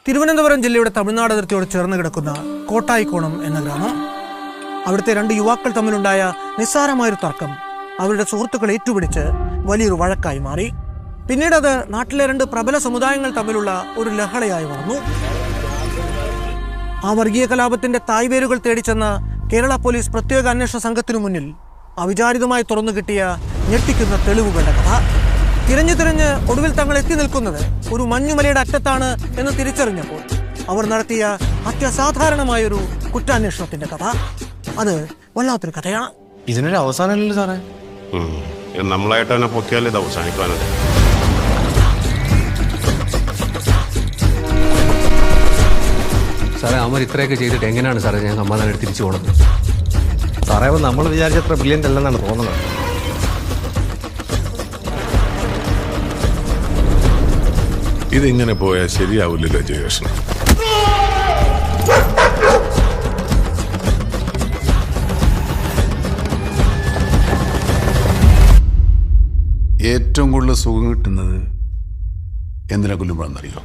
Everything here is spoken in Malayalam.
തിരുവനന്തപുരം ജില്ലയുടെ തമിഴ്നാട് അതിർത്തിയോട് ചേർന്ന് കിടക്കുന്ന കോട്ടായിക്കോണം എന്ന ഗ്രാമം. അവിടുത്തെ രണ്ട് യുവാക്കൾ തമ്മിലുണ്ടായ നിസ്സാരമായൊരു തർക്കം അവരുടെ സുഹൃത്തുക്കൾ ഏറ്റുപിടിച്ച് വലിയൊരു വഴക്കായി മാറി. പിന്നീട് അത് നാട്ടിലെ രണ്ട് പ്രബല സമുദായങ്ങൾ തമ്മിലുള്ള ഒരു ലഹളയായി വളർന്നു. ആ വർഗീയ കലാപത്തിന്റെ തായ്വേരുകൾ തേടിച്ചെന്ന കേരള പോലീസ് പ്രത്യേക അന്വേഷണ സംഘത്തിനു മുന്നിൽ അവിചാരിതമായി തുറന്നു കിട്ടിയ ഞെട്ടിക്കുന്ന തെളിവുകളുടെ കഥ. തിരഞ്ഞ് ഒടുവിൽ തങ്ങൾ എത്തി നിൽക്കുന്നത് ഒരു മഞ്ഞുമലയുടെ അറ്റത്താണ് എന്ന് തിരിച്ചറിഞ്ഞപ്പോൾ അവർ നടത്തിയ അത്യസാധാരണമായൊരു കുറ്റാന്വേഷണത്തിന്റെ കഥ. അത് വല്ലാത്തൊരു കഥയാണ്. ഇതിനൊരു അവസാനമല്ലല്ലോ സാറേ. നമ്മളായിട്ട് തന്നെ പൊക്കിയാലേ ഇത് അവസാനിക്കാനത്. സാറേ അവർ ഇത്രയൊക്കെ ചെയ്തിട്ട് എങ്ങനെയാണ് സാറേ ഞാൻ സമാധാനം തിരിച്ചു പോകുന്നത്? സാറേ നമ്മൾ വിചാരിച്ചത്ര ബ്രില്യൻ്റ് അല്ലെന്നാണ് തോന്നുന്നത്. ഇതിങ്ങനെ പോയാൽ ശരിയാവില്ലല്ലോ ജയകൃഷ്ണൻ. ഏറ്റവും കൂടുതൽ സുഖം കിട്ടുന്നത് എന്തിനെ കൊല്ലുമ്പോഴെന്നറിയോ?